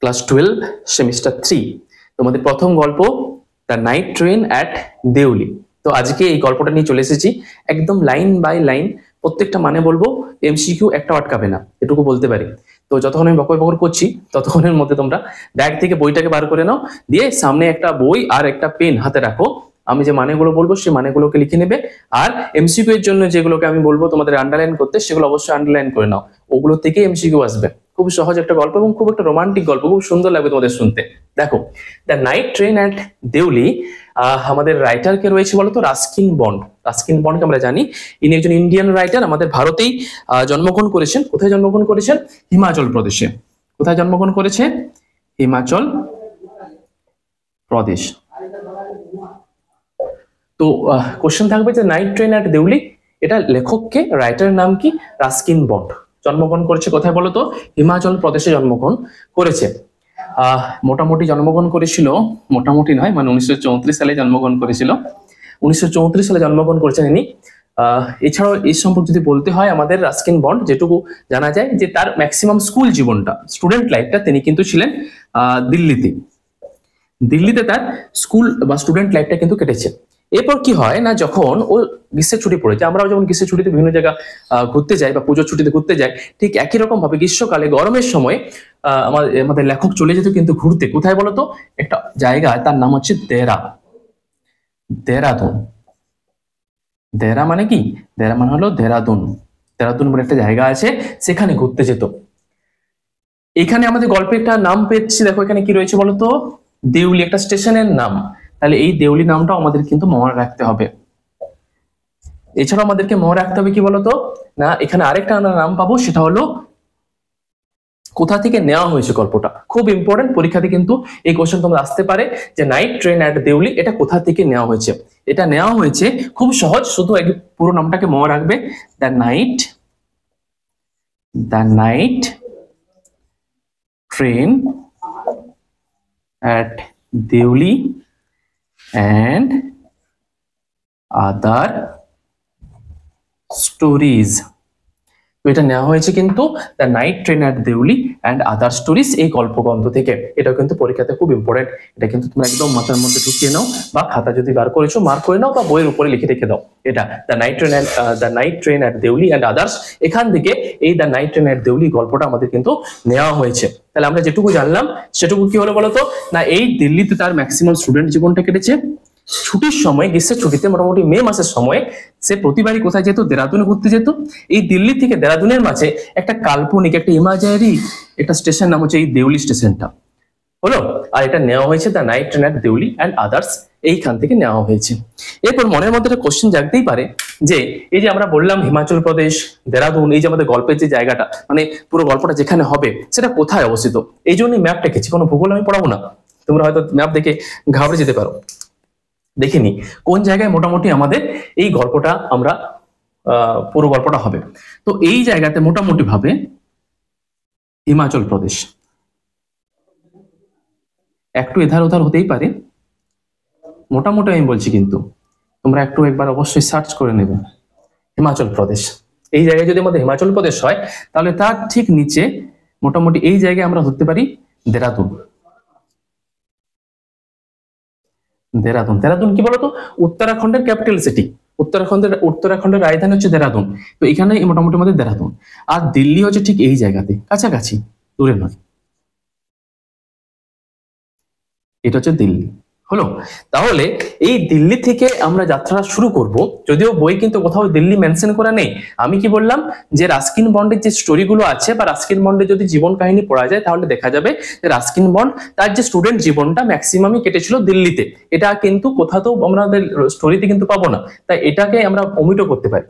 Class 12 semester 3 তোমাদের প্রথম গল্প the night train at Deoli. তো আজকে এই গল্পটা নিয়ে চলে এসেছি, একদম লাইন বাই লাইন প্রত্যেকটা মানে বলবো, এমসিকিউ একটা আটকাবে না, এটুকু বলতে পারি। তো যতক্ষণ আমি বকর বকর করছি ততক্ষণের মধ্যে তোমরা ব্যাগ থেকে বইটাকে বার করে নাও, দিয়ে সামনে একটা বই আর একটা পেন হাতে রাখো। আমি যে মানেগুলো বলবো সেই মানেগুলোকে লিখে নেবে, আর এমসিকিউ এর জন্য যেগুলোকে আমি বলবো তোমাদের আন্ডারলাইন করতে, সেগুলো অবশ্যই আন্ডারলাইন করে নাও। ওগুলো থেকে এমসিকিউ আসবে। খুব সহজ একটা গল্প এবং খুব একটা রোমান্টিক গল্প, খুব সুন্দর লাগবে তোমাদের শুনতে। দেখো, the night train at Deoli, আমাদের রাইটার কে রয়েছে বলতো রাস্কিন বন্ড। রাস্কিন বন্ডকে আমরা জানি, ইনি একজন ইন্ডিয়ান রাইটার, আমাদের ভারতেই জন্মগ্রহণ করেছেন। কোথায় জন্মগ্রহণ করেছেন? হিমাচল প্রদেশে। কোথায় জন্মগ্রহণ করেছে? হিমাচল প্রদেশ। তো কোশ্চেন থাকবে যে নাইট ট্রেন অ্যাট দেউলি, এটা লেখককে, রাইটারের নাম কি? Ruskin bond. জন্মগ্রহণ করেছে কোথায় বলতো? হিমাচল প্রদেশে জন্মগ্রহণ করেছে। মোটামুটি জন্মগ্রহণ করেছিল, মোটামুটি নয়, মানে 1934 সালে জন্মগ্রহণ করেছিল। 1934 সালে জন্মগ্রহণ করেছেন ইনি। এছাড়াও এই সম্পর্কে যদি বলতে হয়, আমাদের রাস্কিন বন্ড যেটুকু জানা যায় যে তার ম্যাক্সিমাম স্কুল জীবনটা, স্টুডেন্ট লাইফটা তিনি কিন্তু ছিলেন দিল্লিতে। দিল্লিতে তার স্কুল বা স্টুডেন্ট লাইফটা কিন্তু কেটেছে। এরপর কি হয় না, যখন ও গ্রীষ্মের ছুটি পড়েছে, আমরাও যেমন গ্রীষ্মের ছুটিতে বিভিন্ন জায়গা ঘুরতে যাই বা পুজোর ছুটিতে ঘুরতে যাই, ঠিক একই রকম ভাবে গ্রীষ্মকালে গরমের সময় আমাদের লেখক চলে যেত কিন্তু ঘুরতে। কোথায় বলতো? একটা জায়গা, তার নাম হচ্ছে দেরাদুন। দেরা মানে কি? দেরা মানে হলো দেরাদুন। দেরাদুন বলে একটা জায়গা আছে, সেখানে ঘুরতে যেত। এখানে আমাদের গল্পের একটা নাম পেয়েছি, দেখো এখানে কি রয়েছে বলতো? দেউলি, একটা স্টেশনের নাম। তাহলে এই দেউলি নামটাও আমাদের কিন্তু মনে রাখতে হবে। এছাড়াও আমাদেরকে মনে রাখতে হবে কি বলতো, না এখানে আরেকটা আমরা নাম পাবো, সেটা হলো কোথা থেকে নেওয়া হয়েছে গল্পটা। খুব ইম্পর্টেন্ট, পরীক্ষাতে কিন্তু এই কোশ্চেন তোমরা আসতে পারে যে নাইট ট্রেন অ্যাট দেউলি এটা কোথা থেকে নেওয়া হয়েছে। এটা নেওয়া হয়েছে খুব সহজ, শুধু পুরো নামটাকে মনে রাখবে, the night train at Deoli and other stories। তো এটা নেওয়া হয়েছে কিন্তু the night train at Deoli and other stories এই গল্পগ্রন্থ থেকে। এটাও কিন্তু পরীক্ষাতে খুব ইম্পর্টেন্ট, এটা কিন্তু তোমরা একদম মাথার মধ্যে ঢুকিয়ে নাও, বা খাতা যদি বার করেছো মার্ক করে নাও, বা বইয়ের উপরে লিখে রেখে দাও। এটা the night train at Deoli and others, এখান থেকে এই the night train at Deoli গল্পটা আমাদের কিন্তু নেওয়া হয়েছে। তাহলে আমরা যেটুকু জানলাম সেটুকু কি হলো বলতো, না এই দিল্লিতে তার ম্যাক্সিমাম স্টুডেন্ট জীবনটা কেটেছে। ছুটির সময়, গ্রীষ্মের ছুটিতে, মোটামুটি মে মাসের সময় সে প্রতিবারই কোথায় যেত? দেরাদুনে ঘুরতে যেত। এই দিল্লি থেকে দেরাদুনের মাঝে একটা কাল্পনিক, একটা ইমাজিনারি একটা স্টেশন নাম হচ্ছে এই দেউলি স্টেশনটা হলো। আর এটা নেওয়া হয়েছে the night train at Deoli and others, এইখান থেকে নেওয়া হয়েছে। এরপর মনের মধ্যে একটা কোশ্চেন জাগতেই পারে যে এই যে আমরা বললাম হিমাচল প্রদেশ, দেরাদুন, এই যে আমাদের গল্পের যে জায়গাটা, মানে পুরো গল্পটা যেখানে হবে সেটা কোথায় অবস্থিত? এই জন্যই ম্যাপ রেখেছি, কোনো ভূগোল আমি পড়াবো না, তোমরা হয়তো ম্যাপ দেখে ঘাবড়ে যেতে পারো। দেখিনি কোন জায়গায় মোটামুটি আমাদের এই গল্পটা আমরা পুরো গল্পটা হবে। তো এই জায়গাতে মোটামুটি ভাবে হিমাচল প্রদেশ, একটু এধার ওধার হতেই পারে, মোটামুটি আমি বলছি, কিন্তু তোমরা একটু একবার অবশ্যই সার্চ করে নেবে। হিমাচল প্রদেশ, এই জায়গায় যদি আমাদের হিমাচল প্রদেশ হয়, তাহলে তার ঠিক নিচে মোটামুটি এই জায়গায় আমরা ধরতে পারি দেরাদুন। দেরাদুন কি বলতো? উত্তরাখণ্ডের ক্যাপিটাল সিটি। উত্তরাখণ্ডের রাজধানী হচ্ছে দেরাদুন। তো এখানে মোটামুটি আমাদের দেরাদুন, আর দিল্লি হচ্ছে ঠিক এই জায়গাতে, কাছাকাছি, দূরে নয়। এটা হচ্ছে দিল্লি হলো। তাহলে এই দিল্লি থেকে আমরা যাত্রা শুরু করব, যদিও বই কিন্তু কোথাও দিল্লি মেনশন করা নেই। আমি কি বললাম যে রাস্কিন বন্ডের যে স্টোরিগুলো আছে, বা রাস্কিন বন্ডের যদি জীবন কাহিনী পড়া যায়, তাহলে দেখা যাবে যে রাস্কিন বন্ড তার যে স্টুডেন্ট জীবনটা ম্যাক্সিমামই কেটেছিল দিল্লিতে। এটা কিন্তু কোথাও আমাদের স্টোরিতে কিন্তু পাবো না, তাই এটাকে আমরা ওমিটও করতে পারি।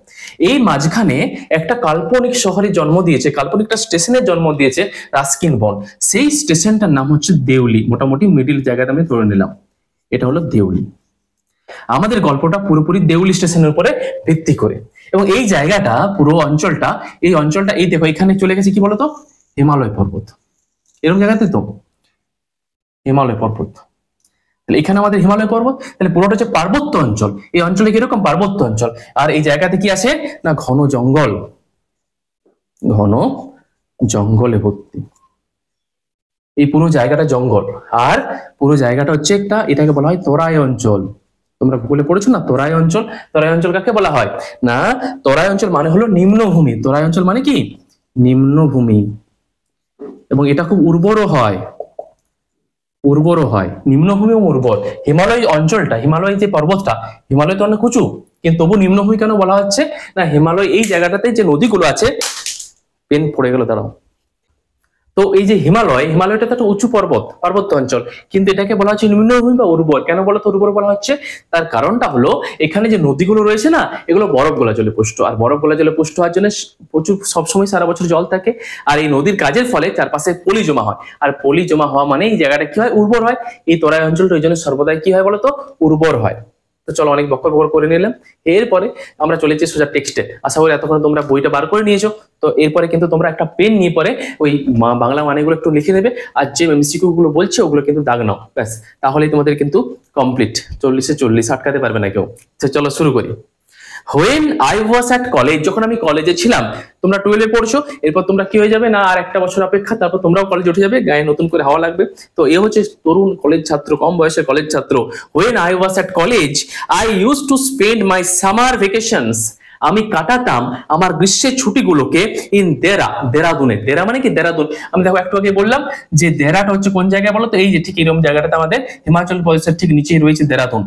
এই মাঝখানে একটা কাল্পনিক শহরে জন্ম দিয়েছে, কাল্পনিক একটা স্টেশনের জন্ম দিয়েছে রাস্কিন বন্ড। সেই স্টেশনটার নাম হচ্ছে দেউলি। মোটামুটি মিডিল জায়গাটা আমি ধরে নিলাম, এটা হলো দেউলি। আমাদের গল্পটা পুরোপুরি দেউলি স্টেশনের উপরে ভিত্তি করে, এবং এই জায়গাটা, পুরো অঞ্চলটা, এই দেখো এখানে চলে গেছে কি বলতো? হিমালয় পর্বত। এরকম জায়গাতে তো হিমালয় পর্বত, তাহলে এখানে আমাদের হিমালয় পর্বত, তাহলে পুরোটা হচ্ছে পার্বত্য অঞ্চল। এই অঞ্চলে কিরকম? পার্বত্য অঞ্চল। আর এই জায়গাতে কি আছে না? ঘন জঙ্গলে ভর্তি। এই পুরো জায়গাটা জঙ্গল, আর পুরো জায়গাটা হচ্ছে একটা, এটাকে বলা হয় তরাই অঞ্চল। তোমরা ভূগোলে পড়েছো না তরাই অঞ্চল? তরাই অঞ্চল কাকে বলা হয় না, তরাই অঞ্চল মানে হলো নিম্নভূমি। তরাই অঞ্চল মানে কি নিম্নভূমি, এবং এটা খুব উর্বরও হয়, উর্বরও হয়, নিম্নভূমি এবং উর্বর। হিমালয় অঞ্চলটা, হিমালয় যে পর্বতটা, হিমালয় তো অনেক উঁচু, কিন্তু তবু নিম্নভূমি কেন বলা হচ্ছে না, হিমালয় এই জায়গাটাতে যে নদীগুলো আছে, পেন পড়ে গেল দাঁড়াও। তো এই যে হিমালয়, হিমালয়টা তো একটা উঁচু পার্বত্য অঞ্চল, কিন্তু এটাকে বলা হচ্ছে নিম্নভূমি বা উর্বর। কেন বলো তো উর্বর বলা হচ্ছে? তার কারণটা হলো এখানে যে নদীগুলো রয়েছে না, এগুলো বরফ গলা জলে পুষ্ট, আর বরফ গলা জলে পুষ্ট হওয়ার জন্য প্রচুর সবসময় সারা বছর জল থাকে, আর এই নদীর কাজের ফলে চারপাশে পলি জমা হয়, আর পলি জমা হওয়া মানে এই জায়গাটা কি হয়, উর্বর হয়। এই তরাই অঞ্চলটা ওই জন্য সর্বদাই কি হয় বলতো, উর্বর হয়। তো চলো, অনেক বকর বকর করে নিলাম। এরপরে আমরা চলেছি সোজা টেক্সটে। আশা করি এতক্ষণ তোমরা বইটা বার করে নিয়েছো। তো এরপরে কিন্তু তোমরা একটা পেন নিয়ে পরে ওই বাংলা মানেগুলো একটু লিখে নেবে, আর যে এমসিকিউ গুলো বলছে ওগুলো কিন্তু দাগ নাও, ব্যাস, তাহলেই তোমাদের কিন্তু কমপ্লিট। 40-এ 40 আটকাতে পারবে না কেউ। তো চলো শুরু করি। When I was at college, যখন আমি কলেজে ছিলাম, তোমরা 12-এ পড়ছো, এরপর তোমরা কি হয়ে যাবে না, আর একটা বছর অপেক্ষা, তারপর তোমরাও কলেজে উঠে যাবে, গায়ে নতুন করে হাওয়া লাগবে। তো এ হচ্ছে তরুণ কলেজ ছাত্র, কম বয়সের কলেজ ছাত্র। When I was at college, I used to spend my summer vacations, আমি কাটাতাম আমার গ্রীষ্মের ছুটিগুলোকে ইন দেরাদুনে। দেরা মানে কি, দেরাদুন। আমি দেখো একটু আগে বললাম যে দেরাটা হচ্ছে কোন জায়গায় বলো তো, এই যে ঠিক এরকম জায়গাটাতে আমাদের হিমাচল প্রদেশের ঠিক নিচেই রয়েছে দেরাদুন,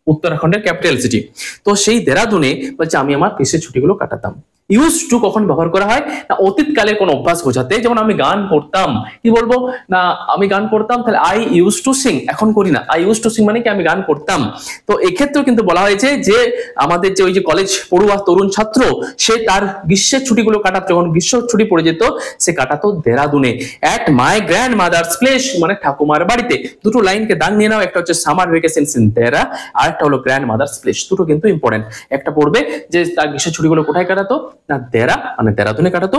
উত্তরাখণ্ডের ক্যাপিটাল সিটি। তো সেই দেরাদুনে বলছে আমি আমার গ্রীষ্মের ছুটিগুলো কাটাতাম। ইউজ টু কখন ব্যবহার করা হয় না, অতীতকালের কোন অভ্যাস বোঝাতে, যেমন আমি গান করতাম, কি বলবো না, আমি গান করতাম, তাহলে আই ইউজ টু সিং, এখন করি না। আই ইউজ টু সিং মানে কি, আমি গান করতাম। তো এক্ষেত্রেও কিন্তু বলা হয়েছে যে আমাদের যে ওই যে কলেজ পড়ুয়া তরুণ ছাত্র, সে তার গ্রীষ্মের ছুটিগুলো কাটাতো, যখন গ্রীষ্ম ছুটি পড়ে যেত, সে কাটাতো দেরাদুনে। At my grandmother's place, মানে ঠাকুমার বাড়িতে। দুটো লাইনকে দাগ নিয়ে নাও, একটা হচ্ছে সামার ভ্যাকেশনস ইন দেরা, আর একটা হলো গ্র্যান্ড মাদার্স প্লেস। দুটো কিন্তু ইম্পর্টেন্ট। একটা পড়বে যে তার গ্রীষ্মের ছুটিগুলো কোথায় কাটাতো না, দেরা মানে দেরাদুনে কাটাতো,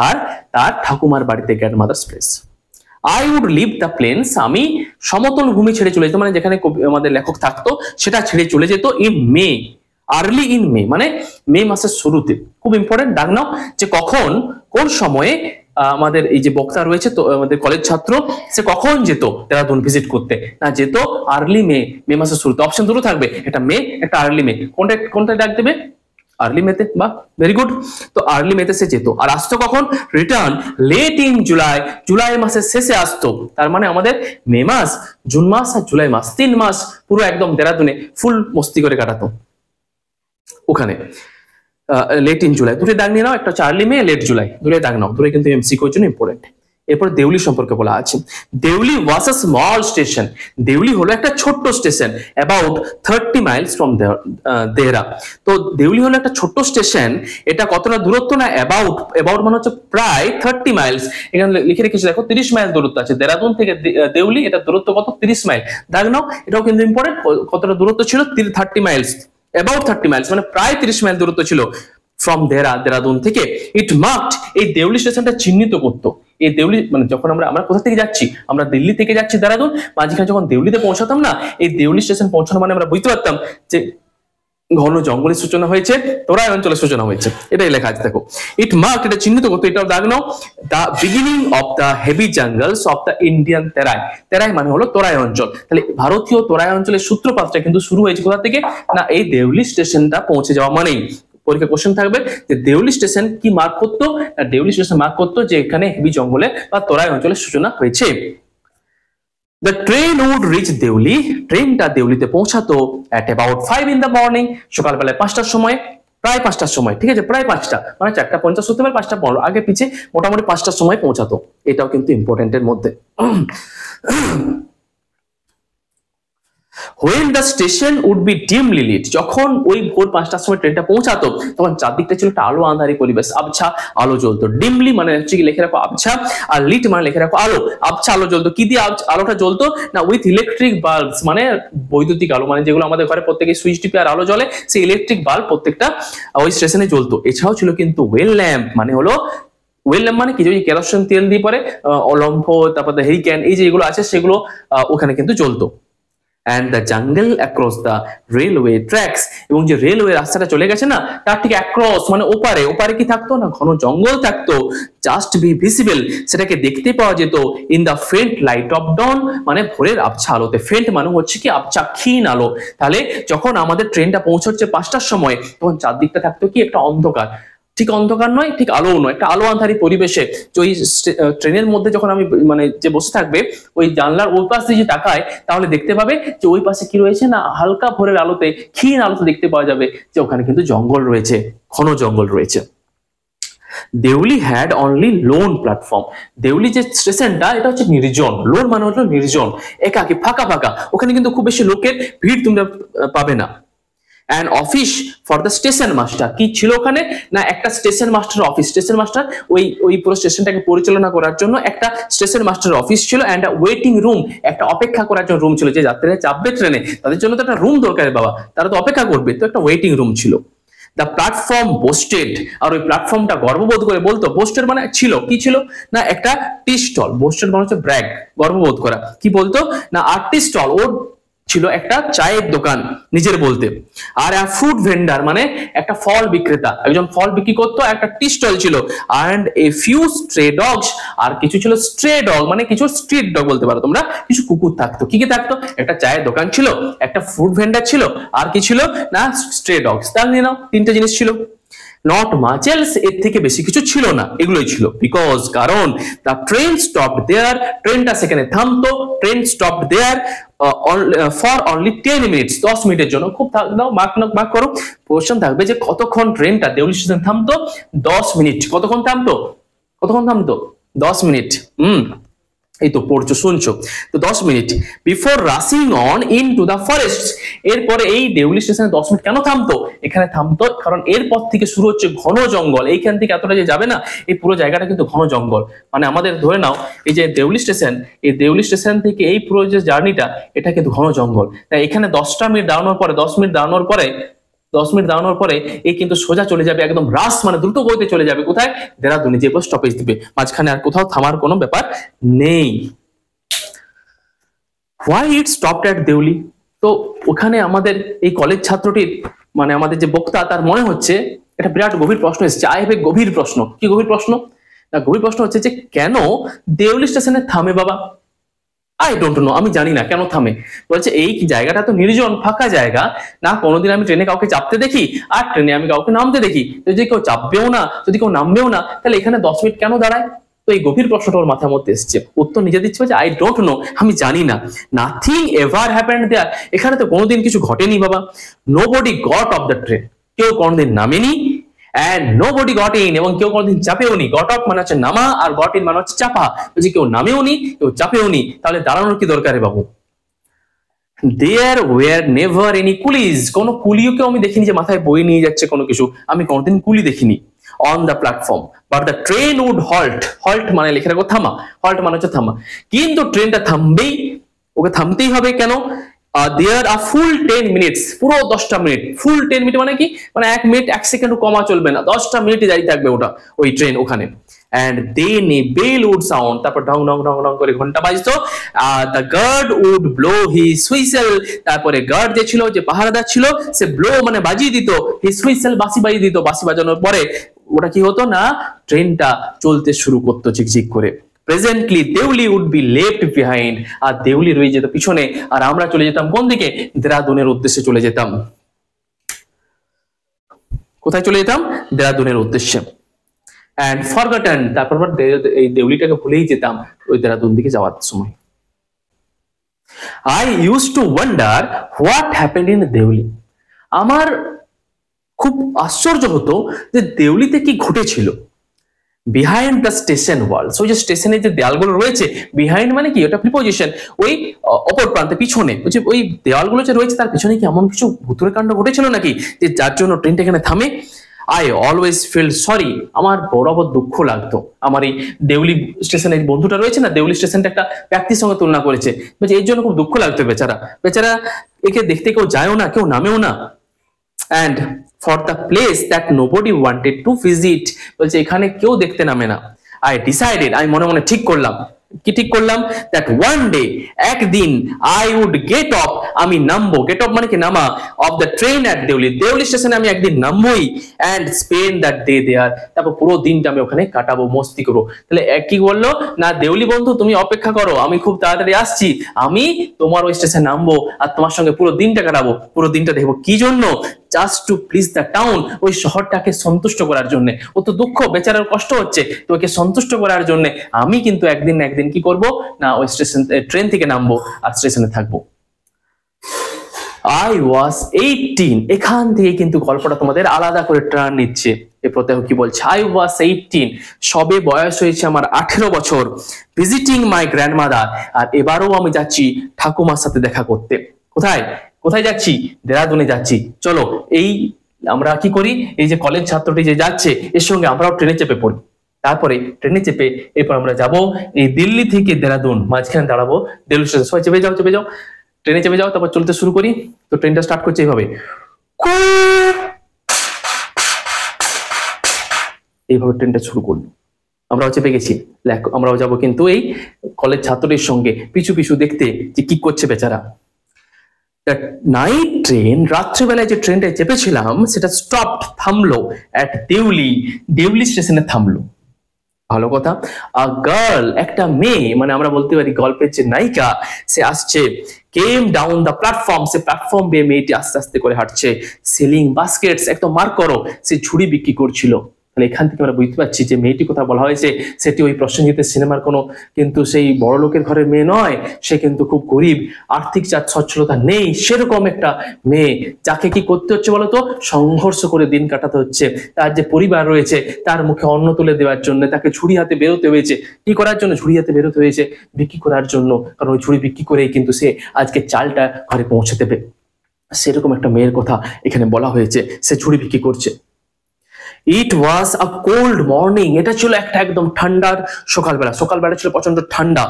আর তার ঠাকুমার বাড়িতে, grandmother's place. I would leave the plains, আমি সমতল ভূমি ছেড়ে চলে যেত, মানে যেখানে আমাদের লেখক থাকতো সেটা ছেড়ে চলে যেত। In May, early in May মানে মে মাসের শুরুতে। খুব ইম্পর্টেন্ট, দাগ নাও যে কখন, কোন সময়ে আমাদের এই যে বক্তা রয়েছে, তো আমাদের কলেজ ছাত্র, সে কখন যেত দেরাদুন ভিজিট করতে, না যেত আর্লি মে, মে মাসের শুরুতে। অপশন দুটো থাকবে, একটা মে, একটা আর্লি মে, কোনটা কোনটা ডাক দেবে, আর্লি মেতে। বা ভেরি গুড। তো আর্লি মেতে সে যেত, আর আসতো কখন, return late in July, July মাসের শেষে আসতো। তার মানে আমাদের মে মাস, জুন মাস আর জুলাই মাস, 3 মাস পুরো একদম দেরাদুনে ফুল মস্তি করে কাটাতো ওখানে। লেট ইন জুলাই, দুটোই দাগ নিয়ে নাও, একটা হচ্ছে আর্লি মে, লেট জুলাই, দুটোই দাগ নাও, দুটোই কিন্তু এমসিকিউর জন্য ইম্পর্টেন্ট। এরপর দেউলি সম্পর্কে বলা আছে। দেউলি ওয়াজ আ স্মল স্টেশন, দেউলি হলো একটা ছোট্ট station, about 30 Miles from Dehra. তো দেউলি হলো একটা ছোট্ট স্টেশন, এটা কতটা দূরত্ব না, অ্যাবাউট, অ্যাবাউট মানে হচ্ছে প্রায় 30 মাইলস, এখানে লিখে রেখেছি দেখো 30 মাইল দূরত্ব আছে দেরাদুন থেকে দেউলি, এটা দূরত্ব কত, 30 মাইল, দাগ নাও। এটাও কিন্তু ইম্পর্টেন্ট, কতটা দূরত্ব ছিল, 30 মাইলস, অ্যাবাউট 30 মাইলস মানে প্রায় 30 মাইল দূরত্ব ছিল ফ্রম দেরাদুন থেকে। ইট মার্কড, এই দেউলি স্টেশনটা চিহ্নিত করতো। এই দেউলি মানে যখন আমরা কোথা থেকে যাচ্ছি, আমরা দিল্লি থেকে যাচ্ছি দেরাদুন, মাঝখানে যখন দেউলিতে পৌঁছাতাম না, এই দেউলি স্টেশন পৌঁছানো মানে আমরা বুঝতে পারতাম যে ঘন জঙ্গলের সূচনা হয়েছে, তোরাই অঞ্চলের সূচনা হয়েছে, এটাই লেখা আছে দেখো। ইট মার্ক, এটা চিহ্নিত করতো, এটাও দাগ নাও, the beginning of the heavy jungles of the Indian Terai. Terai মানে হলো তোরাই অঞ্চল, তাহলে ভারতীয় তোরাই অঞ্চলের সূত্রপাতটা কিন্তু শুরু হয়েছে কোথা থেকে না, এই দেউলি স্টেশনটা পৌঁছে যাওয়া মানেই। পরীক্ষা কোশ্চেন থাকবে যে দেউলি স্টেশন কি মার্ক করতো না, দেউলি স্টেশন মার্ক করতো যে এখানে হেভি জঙ্গলে বা তোরাই অঞ্চলের সূচনা হয়েছে। The train would reach Deuli, ট্রেনটা দেউলিতে পৌঁছাতো at about 5 in the morning, সকালবেলায় 5টার সময়, প্রায় 5টার সময়, ঠিক আছে, প্রায় 5টা মানে 4:50 হতে পারে, 5টা আগে পিছে, মোটামুটি 5টার সময় পৌঁছাতো। এটাও কিন্তু ইম্পর্টেন্টের মধ্যে। When the station would be dimly lit, যখন ওই ভোর 5টার সময় ট্রেনটা পৌঁছাতো, তখন চারদিকটা ছিল একটা আলো আঁধারি পরিবেশ, আবছা আলো জ্বলতো। ডিমলি মানে হচ্ছে কি, লিখে রাখো আবছা, আর লিট মানে লিখে রাখো আলো। আবছা আলো জ্বলতো, কি দিয়ে আলোটা জ্বলতো না, উইথ ইলেকট্রিক বাল্বস মানে বৈদ্যুতিক আলো, মানে যেগুলো আমাদের ঘরে প্রত্যেকে সুইচ টিপে আর আলো জ্বলে, সেই ইলেকট্রিক বাল্ব প্রত্যেকটা ওই স্টেশনে জ্বলতো। এছাড়াও ছিল কিন্তু ওয়েল ল্যাম্প, মানে হলো ওয়েল ল্যাম্প মানে কি, যে কেরোসিন তেল দিয়ে পরে অলম্ফ, তারপর হেরিকেন, এই যে এগুলো আছে সেগুলো ওখানে কিন্তু জ্বলতো। And the jungle across the railway tracks, এবং যে রেলওয়ে রাস্তাটা চলে গেছে না তার ঠিক অ্যাক্রস মানে ওপারে, ওপারে কি থাকতো না ঘন জঙ্গল থাকতো, জাস্ট বি ভিজিবল, সেটাকে দেখতে পাওয়া যেত, in the ফেন্ট light of dawn মানে ভোরের আবছা আলোতে। ফেন্ট মানে হচ্ছে কি আবছা, ক্ষীণ আলো। তাহলে যখন আমাদের ট্রেনটা পৌঁছচ্ছে 5টার সময় তখন চারদিকটা থাকতো কি একটা অন্ধকার, ঠিক অন্ধকার নয় ঠিক আলো নয়, একটা আলো আঁধারি পরিবেশে। তো ওই ট্রেনের মধ্যে যখন আমি মানে যে বসে থাকবে ওই জানলার ওই পাশ দিয়ে যে তাকায় তাহলে দেখতে পাবে যে ওই পাশে কি রয়েছে না হালকা ভোরের আলোতে, ক্ষীণ আলোতে দেখতে পাওয়া যাবে যে ওখানে কিন্তু জঙ্গল রয়েছে, ঘন জঙ্গল রয়েছে। Deoli had only lone platform, Deoli যে স্টেশনটা এটা হচ্ছে নির্জন, লোন মানে হলো নির্জন, একাকী, ফাঁকা ফাঁকা, ওখানে কিন্তু খুব বেশি লোকের ভিড় তোমরা পাবে না। And office for the station master, কি ছিল ওখানে না একটা station master office, station master ওই পুরো স্টেশনটাকে পরিচালনা করার জন্য একটা স্টেশন মাস্টার অফিস ছিল, অ্যান্ড ওয়েটিং রুম, একটা অপেক্ষা করার জন্য রুম ছিল, যে যাত্রীরা চাপবে ট্রেনে তাদের জন্য তো একটা রুম দরকার বাবা, তারা তো অপেক্ষা করবে, তো একটা ওয়েটিং রুম ছিল। দ্য প্ল্যাটফর্ম বোস্টেড, আর ওই প্ল্যাটফর্মটা গর্ববোধ করে বলতো, বোস্টেড মানে ছিল কি ছিল না একটা টি স্টল, বোস্টেড মানে হচ্ছে ব্র্যাগ, গর্ববোধ করা, কি বলতো না 8টি স্টল, ওর ছিল একটা চায়ের দোকান নিজের বলতে, আর ফ্রুট ভেন্ডার মানে একটা ফল বিক্রেতা, একজন ফল বিক্রি করতো, একটা টি স্টল ছিল, and a few stray dogs, আর কিছু ছিল স্ট্রে ডগ মানে কিছু স্ট্রিট ডগ বলতে পারো তোমরা, কিছু কুকুর থাকতো। কি কি থাকতো, একটা চায়ের দোকান ছিল, একটা ফ্রুট ভেন্ডার ছিল, আর কি ছিল না স্ট্রে ডগস, তাহলে নাও 3টে জিনিস ছিল। নট মাচ এলস, এর থেকে বেশি কিছু ছিল না, এগুলোই ছিল। বিকজ কারণ দ্য ট্রেন স্টপড দেয়ার, ট্রেনটা সেখানে থামতো, train stopped there for only 10 minutes, 10 মিনিটের জন্য। খুব দাও মার্ক করো, কোশ্চেন থাকবে যে কতক্ষণ ট্রেনটা দেউলি স্টেশন থামতো, 10 মিনিট। কতক্ষণ থামতো, কতক্ষণ থামতো 10 মিনিট। এই তো পড়ছো শুনছো, তো 10 minute. Before rushing on in to the forest, এরপরে এই দেউলি স্টেশনে 10 মিনিট কেন থামতো, এখানে থামতো কারণ এরপর থেকে শুরু হচ্ছে ঘন জঙ্গল, এইখান থেকে এতটা যে যাবে না এই পুরো জায়গাটা কিন্তু ঘন জঙ্গল, মানে আমাদের ধরে নাও এই যে দেউলি স্টেশন, এই দেউলি স্টেশন থেকে এই পুরো যে জার্নিটা এটা কিন্তু ঘন জঙ্গল। তাই এখানে 10টা মিনিট দাঁড়ানোর পরে 10 মিনিট দাঁড়ানোর পরে 10 মিনিট দাঁড়ানোর পরে এই কিন্তু সোজা চলে যাবে, একদম রাস মানে দ্রুত গতিতে চলে যাবে কোথায়, দেরাদুনে, যে স্টপেজ দিবে, মাঝখানে আর কোথাও থামার কোনো ব্যাপার নেই। Why it stopped at Deoli, তো ওখানে আমাদের এই কলেজ ছাত্রটির মানে আমাদের যে বক্তা তার মনে হচ্ছে এটা বিরাট গভীর প্রশ্ন এসেছে। আই হ্যাভ এ গভীর প্রশ্ন, কি গভীর প্রশ্ন না গভীর প্রশ্ন হচ্ছে যে কেন দেউলি স্টেশনে থামে বাবা, আই ডোন্ট নো, আমি জানি না কেন থামে। বলছে এই জায়গাটা তো নির্জন ফাঁকা জায়গা, না কোনোদিন আমি ট্রেনে কাউকে চাপতে দেখি আর ট্রেনে আমি কাউকে নামতে দেখি, যদি কেউ চাপবেও না যদি কেউ নামবেও না তাহলে এখানে 10 মিনিট কেন দাঁড়ায়। তো এই গভীর প্রশ্নটা ওর মাথার মধ্যে এসছে, উত্তর নিজে দিচ্ছে যে আই ডোন্ট নো, আমি জানি না। নাথিং এভার হ্যাপেন্ড দেয়ার, এখানে তো কোনোদিন কিছু ঘটেনি বাবা। Nobody got off the train, কেউ কোনোদিন নামেনি, and nobody got in, এবং কেউ কোনোদিন চাপেও নি। গট অফ মানে হচ্ছে নামা আর গট ইন মানে হচ্ছে চাপা, বলছি কেউ নামেও নি কেউ চাপেও নি, তাহলে দাঁড়ানোর কি দরকার বাবু। There were never any coolies, কোনো কুলিও কেউ আমি দেখিনি যে মাথায় বই নিয়ে যাচ্ছে কোনো কিছু, আমি কোনোদিন কুলি দেখিনি। On the platform but the train would halt, halt মানে লিখে রাখো থামা, হল্ট মানে হচ্ছে থামা, কিন্তু ট্রেনটা থামবেই, ওকে থামতেই হবে কেন। দেয়ার আর ফুল 10 মিনিটস, পুরো 10টা মিনিট, ফুল 10 মিনিট মানে কি মানে 1 মিনিট 1 সেকেন্ডও কমা চলবে না, 10টা মিনিটই দাঁড়িয়ে থাকবে ওটা ওই ট্রেন ওখানে। and then a bell would sound, তারপর ঢং ঢং ঢং ঢং করে ঘন্টা বাজতো, the guard would blow his whistle, তারপরে গার্ড যে ছিল যে পাহারাদার ছিল সে ব্লো মানে বাজিয়ে দিত, his whistle বাঁশি বাজিয়ে দিত, বাঁশি বাজানোর পরে ওটা কি হতো না ট্রেনটা চলতে শুরু করতো ঝিকঝিক করে। Presently Deoli would be left behind, আর দেউলি রয়ে যেত পিছনে, আর আমরা চলে যেতাম কোন দিকে, দেরাদুনের উদ্দেশ্যে চলে যেতাম। কোথায় চলে যেতাম, দেরাদুনের উদ্দেশ্যে। and forgotten, তারপর এই দেউলিটাকে ভুলেই যেতাম ওই দেরাদুন দিকে যাওয়ার সময়। I used to wonder what happened in Deuli, আমার খুব আশ্চর্য হতো যে দেউলিতে কি ঘটেছিল। বিহাইন্ড দ্য স্টেশন ওয়ালস, ওই যে স্টেশনের যে দেয়ালগুলো রয়েছে, বিহাইন্ড মানে কি ওটা প্রিপোজিশন, ওই অপর প্রান্তে পিছনে, বলছে ওই দেওয়ালগুলো যে রয়েছে তার পিছনে কি এমন কিছু ভুতুড়ে কাণ্ড ঘটেছিল নাকি যে যার জন্য ট্রেনটা এখানে থামে। আই অলওয়েজ ফিল সরি, আমার বরাবর দুঃখ লাগতো। আমার এই দেউলি স্টেশনের বন্ধুটা রয়েছে না, দেউলি স্টেশনটা একটা ব্যক্তির সঙ্গে তুলনা করেছে, বলছে এর জন্য খুব দুঃখ লাগতো বেচারা, বেচারা একে দেখতে কেউ যায়ও না কেউ নামেও না। and for the place that nobody wanted to visit, বলছে এখানে কেউ দেখতে নামে না। I decided, আমি মনে মনে ঠিক করলাম, কি ঠিক করলাম, দ্যাট ওয়ান ডে, একদিন, আই উড গেট অফ, আমি নামবো, গেট অফ মানে কি নামা, off the train at Deoli, Deoli স্টেশনে আমি একদিন নামবোই, and spend that day there, তারপর পুরো দিনটা আমি ওখানে কাটাবো, মস্তি করবো। তাহলে কি বললো না, দেউলি বন্ধু তুমি অপেক্ষা করো, আমি খুব তাড়াতাড়ি আসছি, আমি তোমার ওই স্টেশনে নামবো আর তোমার সঙ্গে পুরো দিনটা কাটাবো, পুরো দিনটা দেখবো। কি জন্য, just to please the town, ওই শহরটাকে সন্তুষ্ট করার জন্য। ও তো দুঃখ, বেচারার কষ্ট হচ্ছে, তো ওকে সন্তুষ্ট করার জন্য আমি কিন্তু একদিন না একদিন কি করব না, ওই স্টেশন ট্রেন থেকে নামবো আর স্টেশনে থাকবো। I was 18, এখান থেকে কিন্তু গল্পটা তোমাদের আলাদা করে টার্ন নিচ্ছে। এ প্রত্যেক কি বলছে, I was 18, সবে বয়স হয়েছে আমার 18 বছর, ভিজিটিং মাই গ্র্যান্ডমাদার, আর এবারও আমি যাচ্ছি ঠাকুমার সাথে দেখা করতে। কোথায় কোথায় যাচ্ছি, দেরাদুনে যাচ্ছি। চলো এই আমরা কি করি, এই যে কলেজ ছাত্রটি যে যাচ্ছে এর সঙ্গে আমরাও ট্রেনে চেপে পড়ি। তারপরে ট্রেনে চেপে এরপর আমরা যাব এই দিল্লি থেকে দেরাদুন, মাঝখানে দাঁড়াবো দেলু স্টেশন। সবাই চেপে যাও, চেপে যাও, ট্রেনে চেপে যাও, তারপর চলতে শুরু করি। তো ট্রেনটা স্টার্ট করছে এইভাবে, এইভাবে ট্রেনটা শুরু করলো। আমরাও চেপে গেছি, আমরাও যাবো কিন্তু এই কলেজ ছাত্রটির সঙ্গে পিছু পিছু দেখতে যে কি করছে বেচারা। নাইট ট্রেন, রাত্রেবেলায় যে ট্রেনটা চেপেছিলাম সেটা স্টপ, থামলো এট দেউলি, দেউলি স্টেশনে থামলো। ভালো কথা। আ গার্ল, একটা মেয়ে, মানে আমরা বলতে পারি গল্পের যে নায়িকা, সে আসছে, came down the platform, say platform বেয়ে মেয়েটি আস্তে আস্তে করে হাঁটছে, সেলিং বাস্কেটস, একদম মার্ক করো, সে ঝুড়ি বিক্রি করছিল। তাহলে এখান থেকে আমরা বুঝতে পারছি যে মেয়েটি কথা বলা হয়েছে সেটি ওই প্রসেনজিতের সিনেমার কোনো কিন্তু সেই বড় লোকের ঘরের মেয়ে নয়, সে কিন্তু খুব গরিব, আর্থিক সচ্ছলতা নেই, সেরকম একটা মেয়ে, যাকে কি করতে হচ্ছে বলতো, সংঘর্ষ করে দিন কাটাতে হচ্ছে। তার যে পরিবার রয়েছে তার মুখে অন্ন তুলে দেওয়ার জন্য তাকে ঝুড়ি হাতে বেরোতে হয়েছে। কি করার জন্য, ঝুড়ি হাতে বেরোতে হয়েছে, বিক্রি করার জন্য, কারণ ওই ঝুড়ি বিক্রি করেই কিন্তু সে আজকে চালটা ঘরে পৌঁছে দেবে। সেরকম একটা মেয়ের কথা এখানে বলা হয়েছে, সে ঝুড়ি বিক্রি করছে। ইট ওয়াজ আ কোল্ড মর্নিং, এটা ছিল একটা একদম ঠান্ডার সকালবেলা, সকালবেলা ছিল প্রচন্ড ঠান্ডা।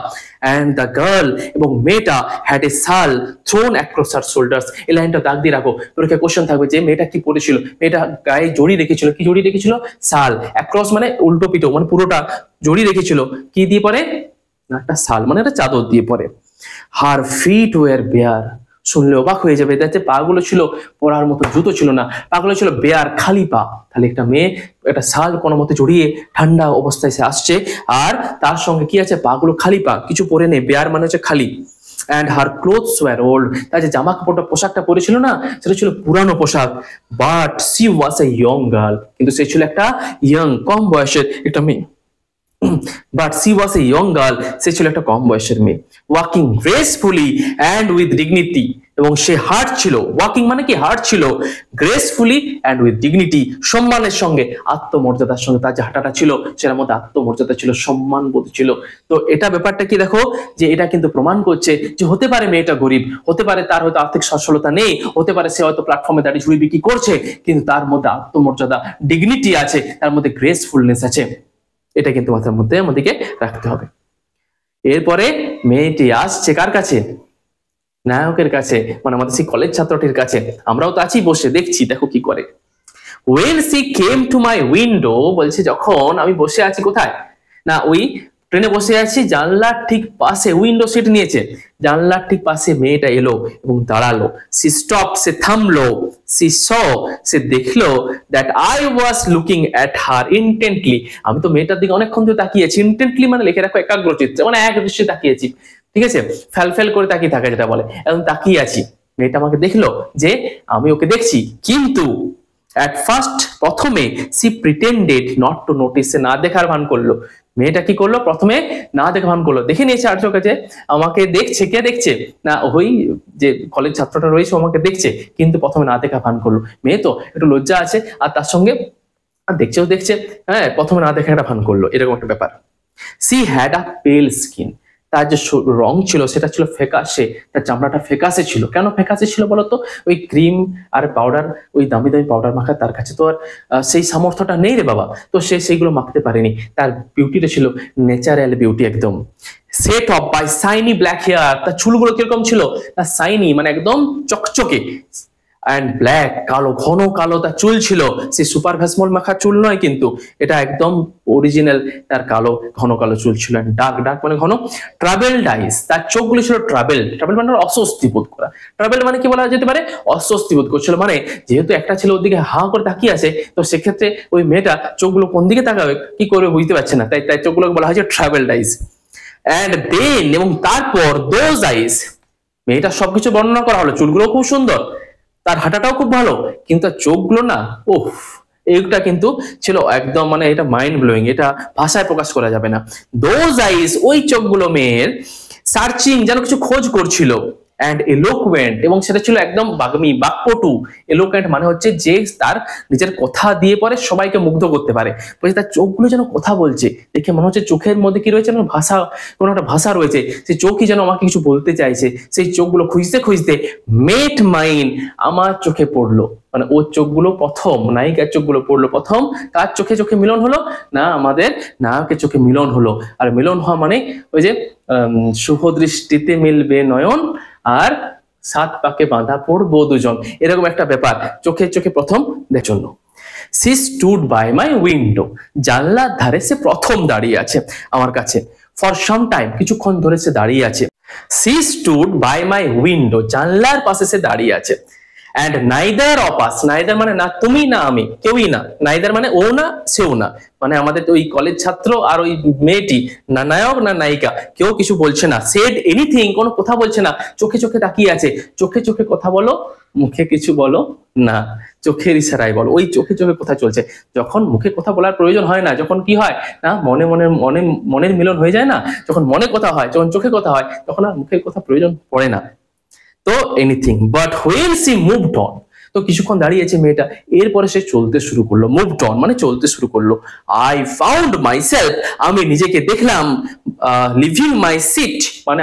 অ্যান্ড দ্য গার্ল, এবং মেয়েটা, হ্যাড এ শাল থ্রোন অ্যাক্রস হার শোল্ডার্স, এই লাইনটা দাগ দিয়ে রাখো, পরীক্ষা কোশ্চেন থাকবে যে মেয়েটা কি পরেছিল, মেয়েটা গায়ে জড়ি রেখেছিল, কি জড়ি রেখেছিল, শাল, অ্যাক্রস মানে উল্টো পিটো, মানে পুরোটা জড়ি রেখেছিল, কি দিয়ে পরে না, একটা শাল মানে একটা চাদর দিয়ে পরে। হার ফিট ওয়ার বেয়ার, শুনলে অবাক হয়ে যাবে, যাতে পাগুলো ছিল পরার মতো জুতো ছিল না, পাগুলো ছিল বেয়ার, খালি পা। তাহলে একটা মেয়ে একটা শাল কোনো মতে জড়িয়ে ঠান্ডা অবস্থায় সে আসছে, আর তার সঙ্গে কি আছে, পাগুলো খালি পা, কিছু পরে নেই, বেয়ার মানে হচ্ছে খালি। And her clothes were old, তার যে জামা কাপড়টা পোশাকটা পরেছিল না সেটা ছিল পুরানো পোশাক। But she was a young girl, কিন্তু সে ছিল একটা ইয়ং, কম বয়সের একটা মেয়ে। But she was a young girl, সে ছিল একটা কম বয়সের মেয়ে। Walking gracefully and with dignity, এবং সে হার্ট ছিল, ওয়াকিং মানে কি হার্ট ছিল, গ্রেসফুলি অ্যান্ড উইথ ডিগনিটি, সম্মানের সঙ্গে, আত্মমর্যাদার সঙ্গে তার যে হাঁটাটা ছিল সেটার মধ্যে আত্মমর্যাদা ছিল, সম্মান বোধ ছিল। তো এটা ব্যাপারটা কি দেখো, যে এটা কিন্তু প্রমাণ করছে যে হতে পারে মেয়েটা গরিব, হতে পারে তার হয়তো আর্থিক সচ্ছলতা নেই, হতে পারে সে হয়তো প্ল্যাটফর্মে দাঁড়িয়ে ঝুড়ি বিক্রি করছে, কিন্তু তার মধ্যে আত্মমর্যাদা, ডিগনিটি আছে, তার মধ্যে গ্রেসফুলনেস আছে। এটা কিন্তু মাথার মধ্যে আমাদেরকে রাখতে হবে। এরপরে মেয়েটি আসছে কার কাছে, নায়কের কাছে, মানে আমাদের সেই কলেজ ছাত্রটির কাছে। আমরাও তো আছি বসে, দেখছি দেখো কি করে। When she came to my window, বলছে যখন আমি বসে আছি কোথায় না, ওই ট্রেনে বসে আছি, জানলার ঠিক পাশে, উইন্ডো সিট নিয়েছে, জানলার ঠিক পাশে মেয়েটা এলো এবং দাঁড়ালো। সি স্টপ, সে থামলো। সি স, সে দেখলো that I was looking at her ইন্টেন্টলি, আমি তো মেয়েটার দিকে অনেকক্ষণ ধরে তাকিয়েছি। ইন্টেন্টলি মানে লিখে রাখো একাগ্রচিত্তে, মানে এক দৃষ্টিতে তাকিয়েছি, ঠিক আছে, ফ্যাল ফ্যাল করে তাকিয়ে থাকা যেটা বলে, এখন তাকিয়ে আছি। মেয়েটা আমাকে দেখলো যে আমি ওকে দেখছি, কিন্তু at first, প্রথমে she pretended not to notice, সে না দেখার ভান করলো। মেয়েটা কি করলো, প্রথমে না দেখা ভান করলো, দেখে নিয়েছে আর চোখে যে আমাকে দেখছে, কে দেখছে না, ওই যে কলেজ ছাত্রটা রয়েছে আমাকে দেখছে, কিন্তু প্রথমে না দেখা ভান করলো। মেয়ে তো একটু লজ্জা আছে, আর তার সঙ্গে দেখছেও দেখছে, হ্যাঁ, প্রথমে না দেখা একটা ভান করলো, এরকম একটা ব্যাপার। সি হ্যাড আ পেল স্কিন, তার যে রং ছিল সেটা ছিল ফ্যাকাশে, তার চামড়াটা ফ্যাকাশে ছিল। কেন ফ্যাকাশে ছিল বলতো, ওই ক্রিম আর পাউডার, ওই দামি দামি পাউডার মাখা তার কাছে তো আর সেই সামর্থ্যটা নেই রে বাবা, তো সে সেইগুলো মাখতে পারেনি। তার বিউটিটা ছিল ন্যাচারাল বিউটি একদম। Set off by shiny black hair, তার চুলগুলো কিরকম ছিল, তার সাইনি মানে একদম চকচকে, অ্যান্ড ব্ল্যাক, কালো, ঘন কালো তার চুল ছিল, সে সুপার ভ্যাসমল মাখা চুল নয় কিন্তু, এটা একদম অরিজিনাল তার কালো ঘন কালো চুল ছিল। ডার্ক ডার্ক মানে ঘন। ট্রাভেলড আইস, তার চোখগুলো ছিল ট্রাভেল, ট্রাভেল মানে অস্বস্তি বোধ করা। ট্রাভেল মানে কি বলা যেতে পারে, অস্বস্তি বোধ করছিল। মানে যেহেতু একটা ছেলে ওর দিকে হা করে তাকিয়ে আছে, তো সেক্ষেত্রে ওই মেয়েটা চোখগুলো কোন দিকে তাকাবে কি করবে বুঝতে পারছে না, তাই তাই চোখগুলোকে বলা হয়েছে ট্রাভেলড আইস। অ্যান্ড দেন, এবং তারপর দোজ আইস, মেয়েটা সবকিছু বর্ণনা করা হলো, চুলগুলো খুব সুন্দর, তার হাঁটাটাও খুব ভালো, কিন্তু তার চোখগুলো না, ওহ, এইটা কিন্তু ছিল একদম মানে এটা মাইন্ড ব্লোয়িং, এটা ভাষায় প্রকাশ করা যাবে না। দোজ আইস, ওই চোখগুলো মেয়ের সার্চিং, যেন কিছু খোঁজ করছিল। অ্যান্ড এলোকুয়েন্ট, এবং সেটা ছিল একদম বাগ্মী, বাক্পটু। এলোকুয়েন্ট মানে হচ্ছে যে তার নিজের কথা দিয়ে পরে সবাইকে মুগ্ধ করতে পারে। বলছে তার চোখগুলো যেন কথা বলছে, দেখে মনে হচ্ছে চোখের মধ্যে কি রয়েছে, যেন ভাষা, কোনো একটা ভাষা রয়েছে, সেই চোখই যেন আমাকে কিছু বলতে চাইছে। সেই চোখগুলো খুঁজতে খুঁজতে মেট মাইন, আমার চোখে পড়লো। মানে ওর চোখগুলো প্রথম, নায়িকার চোখগুলো পড়লো প্রথম, কার চোখে চোখে মিলন হলো না, আমাদের নায়কের চোখে মিলন হলো। আর মিলন হওয়া মানে ওই যে শুভ দৃষ্টিতে মিলবে নয়ন, আর সাত পাকে বাঁধা পড়বো দুজন, এরকম একটা ব্যাপার, চোখে চোখে প্রথম দেখার জন্য। She stood by my window, জানলার ধারে সে প্রথম দাঁড়িয়ে আছে আমার কাছে। ফর সাম টাইম, কিছুক্ষণ ধরে সে দাঁড়িয়ে আছে। She stood by my window, জানলার পাশে সে দাঁড়িয়ে আছে। And neither of us, neither মানে না তুমি না আমি, কেউই না। নাইদার মানে ও না সেও না, মানে আমাদের ওই কলেজ ছাত্র আর ওই মেয়েটি, না নায়ক না নায়িকা, কেউ কিছু বলছে না। সেড এনিথিং, কোনো কথা বলছে না, চোখে চোখে তাকিয়ে আছে। চোখে চোখে কথা বলো, মুখে কিছু বলো না, চোখের ইশারায় বলো। ওই চোখে চোখে কথা চলছে। যখন মুখে কথা বলার প্রয়োজন হয় না, যখন কি হয় না, মনের মিলন হয়ে যায় না, যখন মনে কথা হয়, যখন চোখে কথা হয়, তখন আর মুখের কথা প্রয়োজন পড়ে না। তো anything, but when she moved on, তো কিছুক্ষণ দাঁড়িয়েছে মেয়েটা, এরপরে সে চলতে শুরু করলো। মুভড অন মানে চলতে শুরু করলো। আই ফাউন্ড মাইসেলফ, আমি নিজেকে দেখলাম, লিভিং মাই সিট, মানে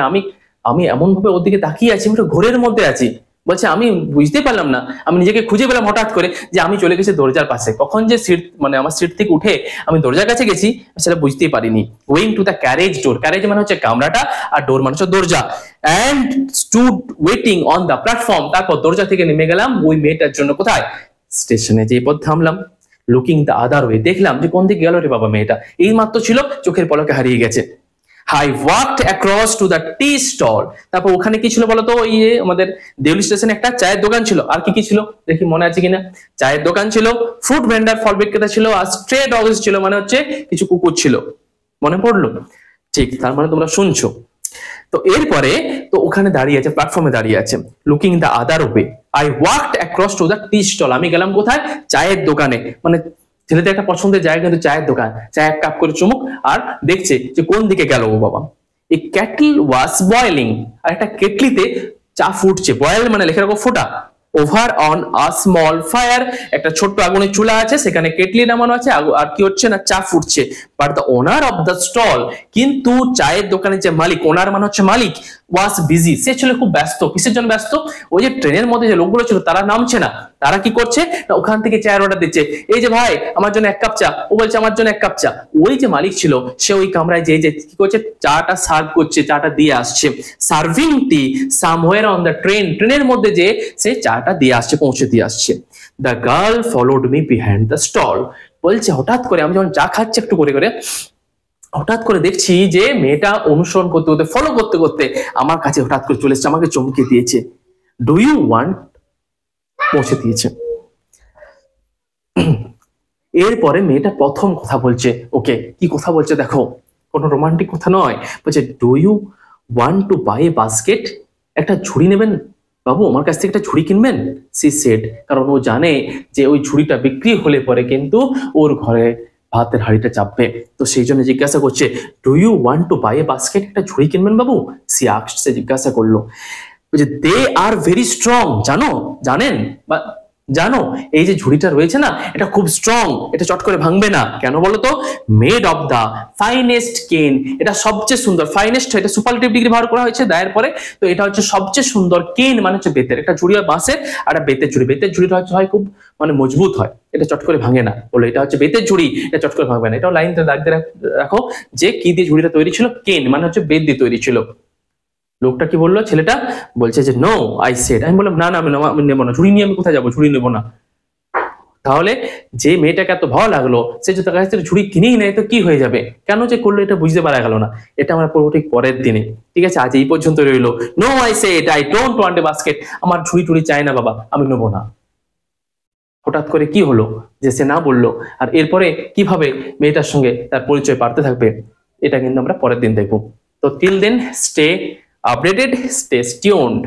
আমি এমন ভাবে ওর দিকে তাকিয়ে আছি, আমি একটা ঘোরের মধ্যে আছি। বলছে আমি বুঝতে পারলাম না, আমি নিজেকে খুঁজে পেলাম হঠাৎ করে, যে আমি চলে গেছি দরজার পাশে। কখন যে সিট, মানে আমার সিট থেকে উঠে আমি দরজার কাছে গেছি সেটা বুঝতেই পারিনি। Going to the carriage door, carriage মানে হচ্ছে কামরাটা, আর ডোর মানে হচ্ছে দরজা। And stood waiting on the platform, তারপর দরজা থেকে নেমে গেলাম ওই মেয়েটার জন্য। কোথায়? স্টেশনে, যে পথ থামলাম। লুকিং দ্য আদার ওয়ে, দেখলাম যে কোন দিকে গেল রে বাবা মেয়েটা, এই মাত্র ছিল, চোখের পলকে হারিয়ে গেছে। I walked across to the tea stall, তারপর ওখানে কি ছিল বলতো, ওই আমাদের দেউলি স্টেশনে একটা চায়ের দোকান ছিল। আর কি কি ছিল দেখি মনে আছে কিনা, চায়ের দোকান ছিল, ফ্রুট ভেন্ডার, ফল বিক্রেতা ছিল, আর স্ট্রে ডগস ছিল, মানে হচ্ছে কিছু কুকুর ছিল। মনে পড়লো? ঠিক, তার মানে তোমরা শুনছো। তো এরপরে তো ওখানে দাঁড়িয়ে আছে, প্ল্যাটফর্মে দাঁড়িয়ে আছে। Looking the other way, I walked across to the tea stall, আমি গেলাম কোথায়? চায়ের দোকানে। মানে ছেলেদের একটা পছন্দের জায়গা কিন্তু চায়ের দোকান, চায় এক কাপ করে চুমুক, আর দেখছে যে কোন দিকে গেল ও বাবা। এ ক্যাটল ওয়াজ বয়েলিং, আর একটা কেটলিতে চা ফুটছে। বয়েল মানে লেখা রাখো ফোটা। Over on a small fire, একটা ছোট্ট আগুনের চুলা আছে, সেখানে কেটলি নামানো আছে, আর কি হচ্ছে না, চা ফুটছে। But the owner of the stall, কিন্তু চায়ের দোকানের যে মালিক, ওনার মানে হচ্ছে মালিক, ওয়াজ বিজি, সে ছিল খুব ব্যস্ত। কিসের জন্য ব্যস্ত? ওই যে ট্রেনের মধ্যে যে লোকগুলো ছিল তারা নামছে না, তারা কি করছে না, ওখান থেকে চায়ের অর্ডার দিচ্ছে। এই যে ভাই আমার জন্য এক কাপ চা, ও বলছে আমার জন্য এক কাপ চা। ওই যে মালিক ছিল সে ওই কামরায় যে কি করছে, চাটা সার্ভ করছে, চাটা দিয়ে আসছে। Serving T somewhere on the train, ট্রেনের মধ্যে যে সে চাটা দিয়ে আসছে, পৌঁছে দিয়ে আসছে। The girl followed me behind the stall, বলছে হঠাৎ করে আমি যখন চা খাচ্ছি একটু করে করে, হঠাৎ করে দেখছি যে মেয়েটা অনুসরণ করতে করতে, ফলো করতে করতে আমার কাছে হঠাৎ করে চলে এসেছে, আমাকে চমকে দিয়েছে। ডু ইউ ওয়ান্ট, পৌঁছে দিয়েছে। এরপরে মেয়েটা প্রথম কথা বলছে, ওকে কি কথা বলছে দেখো, কোনো রোমান্টিক কথা নয়। বলছে do you want to buy a basket, একটা ঝুড়ি নেবেন বাবু, আমার কাছ থেকে একটা ঝুড়ি কিনবেন? সি সেড, কারণ ও জানে যে ওই ঝুড়িটা বিক্রি হলে পরে কিন্তু ওর ঘরে ভাতের হাঁড়িটা চাপবে। তো সেই জন্য জিজ্ঞাসা করছে do you want to buy a basket, একটা ঝুড়ি কিনবেন বাবু? সে জিজ্ঞাসা করলো। বলছে দে আর ভেরি স্ট্রং, জানেন বা জানো এই যে ঝুড়িটা রয়েছে না, এটা খুব স্ট্রং, এটা চট করে ভাঙবে না। কেন বলো তো? মেড অফ দা ফাইনেস্ট কেন, এটা সবচেয়ে সুন্দর, ফাইনেস্ট এটা সুপারলেটিভ ডিগ্রি ব্যবহার করা হয়েছে দায়ের পরে। তো এটা হচ্ছে সবচেয়ে সুন্দর, কেন মানে হচ্ছে বেতের, একটা ঝুড়ি হয় বাঁশের, আর একটা বেতের ঝুড়ি। বেতের ঝুড়িটা হচ্ছে হয় খুব মানে মজবুত হয়, এটা চট করে ভাঙে না। বলে এটা হচ্ছে বেতের ঝুড়ি, এটা চট করে ভাঙবে না। এটাও লাইনটা লাগতে রাখো যে কি দিয়ে ঝুড়িটা তৈরি ছিল, কেন মানে হচ্ছে বেত দিয়ে তৈরি ছিল। লোকটা কি বললো, ছেলেটা বলছে যে নো আই সেড। আমি বললাম না না আমি নেবো না, ঝুড়ি নিয়ে আমি কোথায় যাবো, ঝুড়ি নেবো না। তাহলে যে মেয়েটাকে এত ভালো লাগলো, সে যদি তার কাছ থেকে ঝুড়ি কিনেই নেয় তো কি হয়ে যাবে, কেন যে করলো এটা বুঝতে পারা গেল না। এটা আমরা পড়বো ঠিক পরের দিনে। ঠিক আছে, আজ এই পর্যন্ত রইলো। No I said I don't want a basket. আমার ঝুড়ি টুড়ি চাই না বাবা, আমি নেবো না। হঠাৎ করে কি হলো যে সে না বললো, আর এরপরে কিভাবে মেয়েটার সঙ্গে তার পরিচয় বাড়তে থাকবে, এটা কিন্তু আমরা পরের দিন দেখবো। তো till then stay updated, stay tuned.